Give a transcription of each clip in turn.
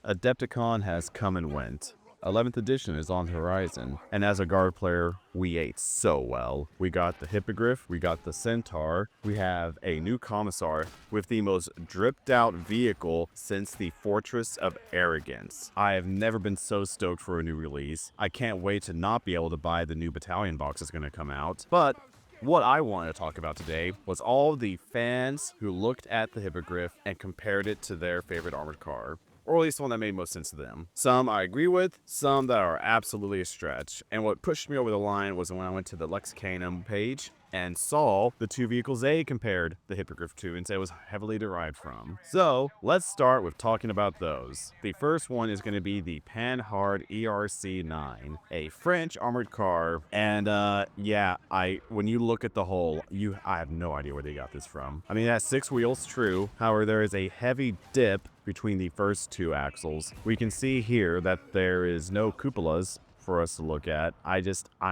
Adepticon has come and went. 11th edition is on the horizon, and as a guard player, we ate so well. We got the Hippogriff, we got the Centaur, we have a new Commissar with the most dripped out vehicle since the Fortress of Arrogance. I have never been so stoked for a new release. I can't wait to not be able to buy the new battalion box that's going to come out, but what I wanted to talk about today was all the fans who looked at the Hippogriff and compared it to their favorite armored car, or at least one that made most sense to them. Some I agree with, some that are absolutely a stretch. And what pushed me over the line was when I went to the Lexicanum page and saw the two vehicles they compared the Hippogriff to and said it was heavily derived from. So let's start with talking about those. The first one is going to be the Panhard ERC-9, a French armored car. And when you look at the whole, I have no idea where they got this from. I mean, it has 6 wheels, true. However, there is a heavy dip between the first 2 axles. We can see here that there is no cupolas for us to look at. I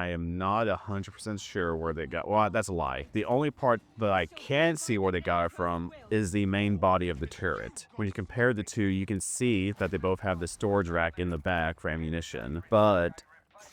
am not 100% sure where they got, well, that's a lie. The only part that I can see where they got it from is the main body of the turret. When you compare the two, you can see that they both have the storage rack in the back for ammunition, but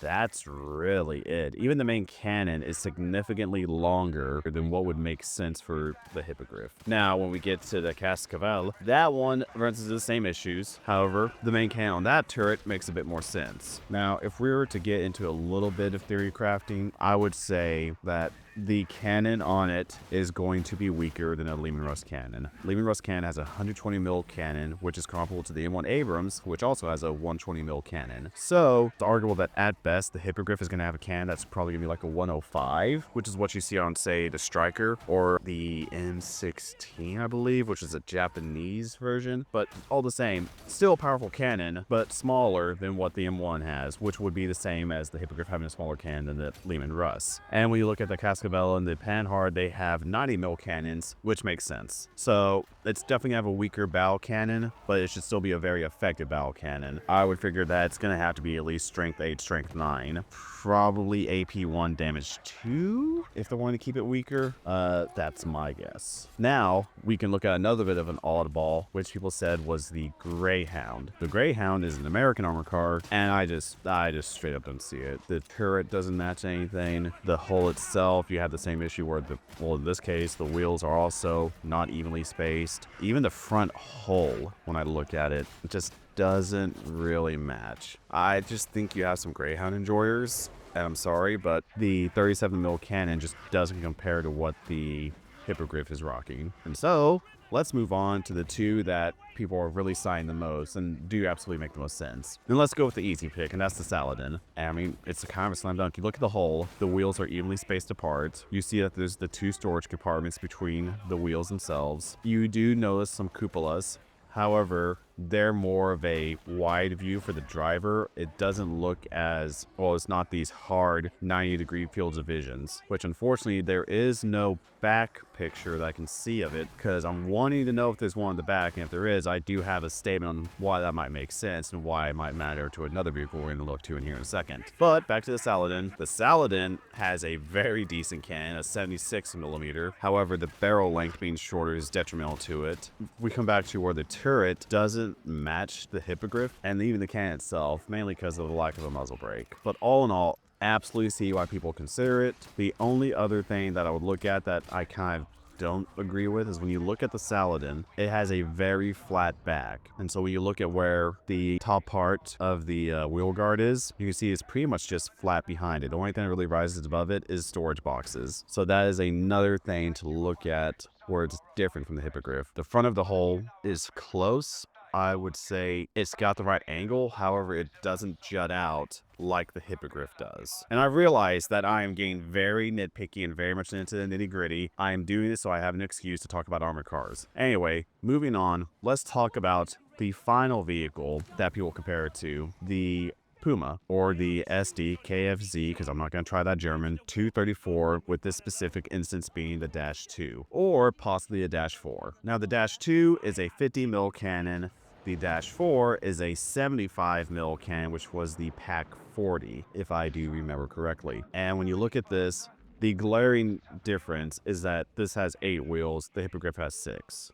that's really it. Even the main cannon is significantly longer than what would make sense for the Hippogriff. Now, when we get to the Cascavel, that one runs into the same issues. However, the main cannon on that turret makes a bit more sense. Now, if we were to get into a little bit of theory crafting, I would say that the cannon on it is going to be weaker than a Lehman Russ cannon. Lehman Russ cannon has a 120 mil cannon, which is comparable to the M1 Abrams, which also has a 120 mil cannon. So it's arguable that at best, the Hippogriff is going to have a cannon that's probably going to be like a 105, which is what you see on, say, the Striker or the M16, I believe, which is a Japanese version. But all the same, still a powerful cannon, but smaller than what the M1 has, which would be the same as the Hippogriff having a smaller cannon than the Lehman Russ. And when you look at the Cascavel and the Panhard, they have 90 mil cannons, which makes sense. So it's definitely gonna have a weaker bow cannon, but it should still be a very effective bow cannon. I would figure that it's gonna have to be at least strength 8, strength 9, probably AP1 damage 2 if they're wanting to keep it weaker. That's my guess. Now we can look at another bit of an oddball, which people said was the Greyhound. The Greyhound is an American armor car, and I just straight up don't see it. The turret doesn't match anything. The hull itself, you have the same issue where in this case, the wheels are also not evenly spaced. Even the front hull, when I look at it, just doesn't really match. I just think you have some Greyhound enjoyers, and I'm sorry, but the 37 mil cannon just doesn't compare to what the Hippogriff is rocking. And so let's move on to the two that people are really citing the most and do absolutely make the most sense. Then let's go with the easy pick, and that's the Saladin. And I mean, it's a kind of a slam dunk. You look at the hull, the wheels are evenly spaced apart. You see that there's the 2 storage compartments between the wheels themselves. You do notice some cupolas. However, they're more of a wide view for the driver. It doesn't look as, well, it's not these hard 90-degree fields of visions, which unfortunately there is no back picture that I can see of it, because I'm wanting to know if there's one in the back, and if there is, I do have a statement on why that might make sense and why it might matter to another vehicle we're going to look to in here in a second. But back to the Saladin. The Saladin has a very decent cannon, a 76 millimeter. However, the barrel length being shorter is detrimental to it. We come back to where the turret doesn't match the Hippogriff and even the cannon itself, mainly because of the lack of a muzzle brake. But all in all, absolutely see why people consider it. The only other thing that I would look at that I kind of don't agree with is when you look at the Saladin, it has a very flat back. And so when you look at where the top part of the wheel guard is, you can see it's pretty much just flat behind it. The only thing that really rises above it is storage boxes. So that is another thing to look at where it's different from the Hippogriff. The front of the hull is close. I would say it's got the right angle. However, it doesn't jut out like the Hippogriff does. And I realize that I am getting very nitpicky and very much into the nitty gritty. I am doing this so I have an excuse to talk about armored cars. Anyway, moving on, let's talk about the final vehicle that people compare it to, the Puma, or the SD KFZ, because I'm not going to try that German, 234, with this specific instance being the Dash 2, or possibly a Dash 4. Now, the Dash 2 is a 50 mil cannon. The Dash 4 is a 75 mil cannon, which was the Pack 40, if I do remember correctly. And when you look at this, the glaring difference is that this has 8 wheels, the Hippogriff has 6.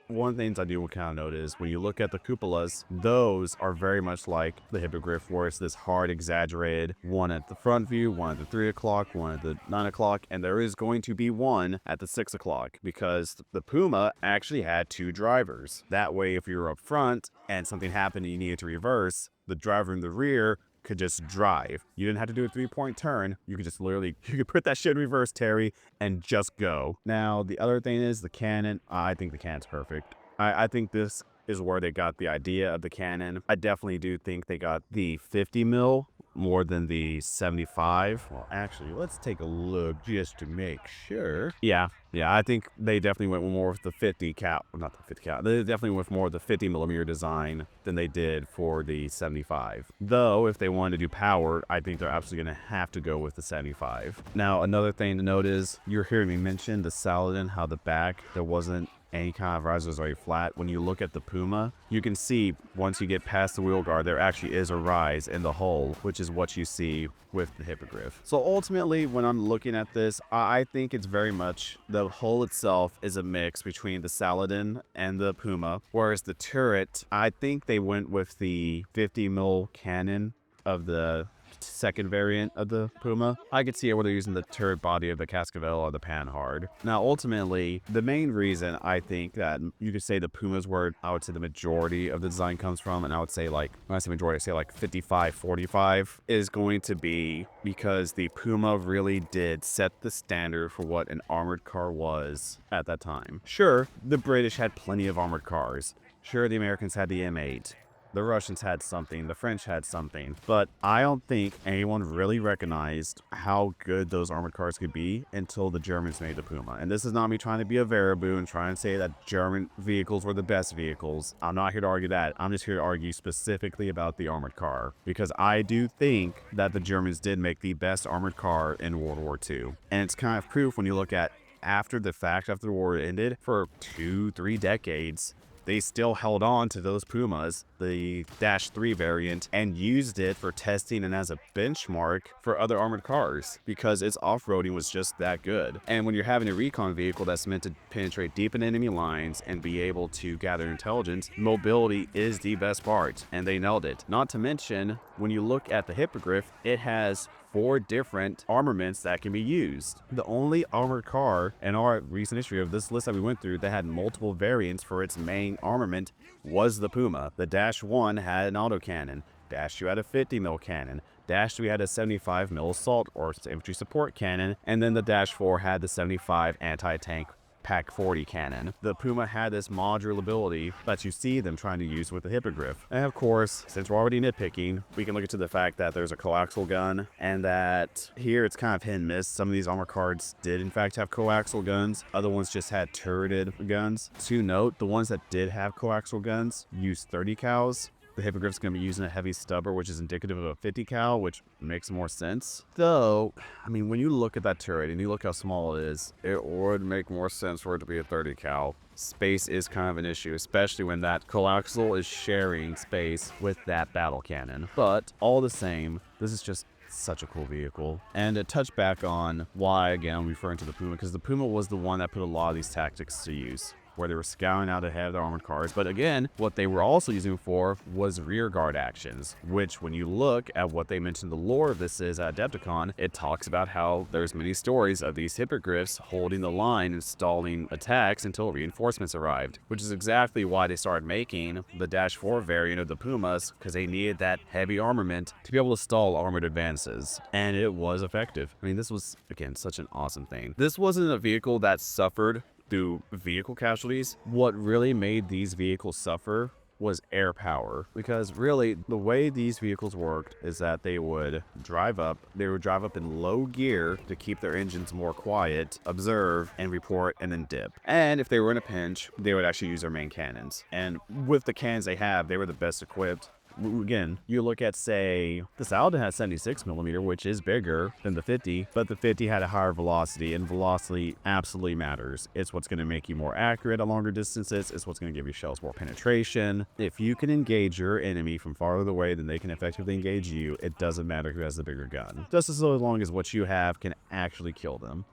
one of the things I do kind of notice when you look at the cupolas, those are very much like the Hippogriff, where it's this hard, exaggerated one at the front view, one at the 3 o'clock, one at the 9 o'clock, and there is going to be one at the 6 o'clock because the Puma actually had 2 drivers. That way, if you're up front and something happened and you needed to reverse, the driver in the rear could just drive. You didn't have to do a 3-point turn. You could just literally, you could put that shit in reverse, Terry, and just go. Now, the other thing is the cannon. I think the cannon's perfect. I think this is where they got the idea of the cannon. I definitely do think they got the 50 mil more than the 75. Well, actually, let's take a look just to make sure. Yeah, I think they definitely went more with the 50 cal, not the 50 cal. They definitely went more with the 50 millimeter design than they did for the 75. Though, if they wanted to do power, I think they're absolutely going to have to go with the 75. Now, another thing to note is you're hearing me mention the Saladin, how the back, there wasn't any kind of rise, was very flat. When you look at the Puma, you can see once you get past the wheel guard, there actually is a rise in the hull, which is what you see with the Hippogriff. So ultimately, when I'm looking at this, I think it's very much the hull itself is a mix between the Saladin and the Puma, whereas the turret, I think they went with the 50 mil cannon of the second variant of the Puma. I could see it where they're using the turret body of the Cascavel or the Panhard. Now, ultimately, the main reason I think that you could say the Pumas where I would say the majority of the design comes from, and I would say like, when I say majority, I say like 55-45, is going to be because the Puma really did set the standard for what an armored car was at that time. Sure, the British had plenty of armored cars. Sure, the Americans had the M8. The Russians had something, the French had something, but I don't think anyone really recognized how good those armored cars could be until the Germans made the Puma. And this is not me trying to be a Variaboo and trying to say that German vehicles were the best vehicles. I'm not here to argue that. I'm just here to argue specifically about the armored car, because I do think that the Germans did make the best armored car in World War II. And it's kind of proof when you look at after the fact, after the war ended, for 2-3 decades, they still held on to those Pumas, the Dash 3 variant, and used it for testing and as a benchmark for other armored cars because its off-roading was just that good. And when you're having a recon vehicle that's meant to penetrate deep in enemy lines and be able to gather intelligence, mobility is the best part, and they nailed it. Not to mention, when you look at the Hippogriff, it has 4 different armaments that can be used. The only armored car in our recent history of this list that we went through that had multiple variants for its main armament was the Puma. The Dash 1 had an autocannon. Dash 2 had a 50 mil cannon. Dash 3 had a 75 mil assault or infantry support cannon. And then the Dash 4 had the 75 anti-tank Pack 40 cannon. The Puma had this modular ability that you see them trying to use with the Hippogriff. And of course, since we're already nitpicking, we can look into the fact that there's a coaxial gun and that here it's kind of hit and miss. Some of these armor cards did in fact have coaxial guns. Other ones just had turreted guns. To note, the ones that did have coaxial guns used 30 cals. The Hippogriff's going to be using a heavy stubber, which is indicative of a 50 cal, which makes more sense. Though, I mean, when you look at that turret and you look how small it is, it would make more sense for it to be a 30 cal. Space is kind of an issue, especially when that coaxial is sharing space with that battle cannon. But all the same, this is just such a cool vehicle. And to touch back on why, again, I'm referring to the Puma, because the Puma was the one that put a lot of these tactics to use, where they were scouting out ahead of the armored cars. But again, what they were also using for was rear guard actions, which when you look at what they mentioned the lore of this is at Adepticon, it talks about how there's many stories of these Hippogriffs holding the line and stalling attacks until reinforcements arrived, which is exactly why they started making the Dash 4 variant of the Pumas, because they needed that heavy armament to be able to stall armored advances. And it was effective. I mean, this was, again, such an awesome thing. This wasn't a vehicle that suffered through vehicle casualties. What really made these vehicles suffer was air power, because really the way these vehicles worked is that they would drive up in low gear to keep their engines more quiet, observe and report, and then dip. And if they were in a pinch, they would actually use their main cannons. And with the cannons they have, they were the best equipped again, you look at, say, the Saladin has 76mm, which is bigger than the 50, but the 50 had a higher velocity, and velocity absolutely matters. It's what's going to make you more accurate at longer distances. It's what's going to give your shells more penetration. If you can engage your enemy from farther away than they can effectively engage you, it doesn't matter who has the bigger gun. Just as long as what you have can actually kill them.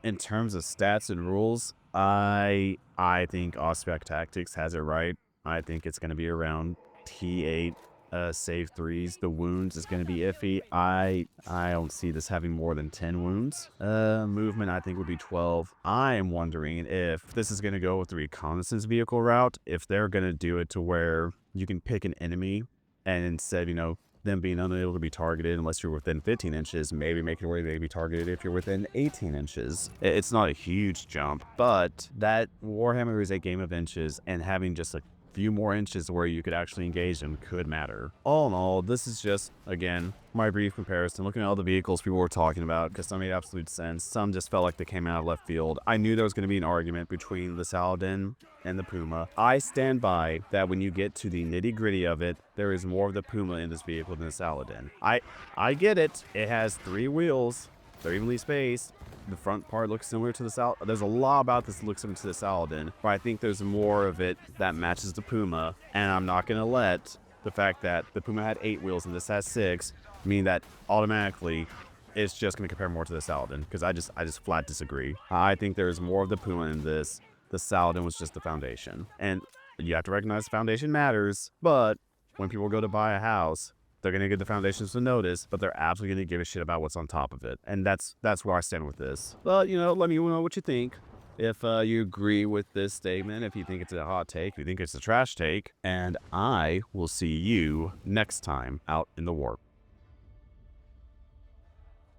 In terms of stats and rules, I think Auspex Tactics has it right. I think it's going to be around T8 save 3s. The wounds is going to be iffy. I don't see this having more than 10 wounds. Movement I think would be 12. I am wondering if this is going to go with the reconnaissance vehicle route, if they're going to do it to where you can pick an enemy and instead, them being unable to be targeted unless you're within 15 inches, maybe make it where they be targeted if you're within 18 inches. It's not a huge jump, but that Warhammer is a game of inches, and having just a few more inches where you could actually engage them could matter. All in all, this is just, again, my brief comparison, looking at all the vehicles people were talking about, because some made absolute sense. Some just felt like they came out of left field. I knew there was going to be an argument between the Saladin and the Puma. I stand by that when you get to the nitty-gritty of it, there is more of the Puma in this vehicle than the Saladin. I get it. It has 3 wheels. They're evenly spaced. The front part looks similar to the Saladin. There's a lot about this that looks similar to the Saladin, but I think there's more of it that matches the Puma, and I'm not going to let the fact that the Puma had 8 wheels and this has 6 mean that automatically it's just going to compare more to the Saladin, because I just flat disagree. I think there's more of the Puma in this. The Saladin was just the foundation, and you have to recognize the foundation matters, but when people go to buy a house, they're going to get the foundations to notice, but they're absolutely going to give a shit about what's on top of it. And that's where I stand with this. But, let me know what you think. If you agree with this statement, if you think it's a hot take, if you think it's a trash take. And I will see you next time out in the warp.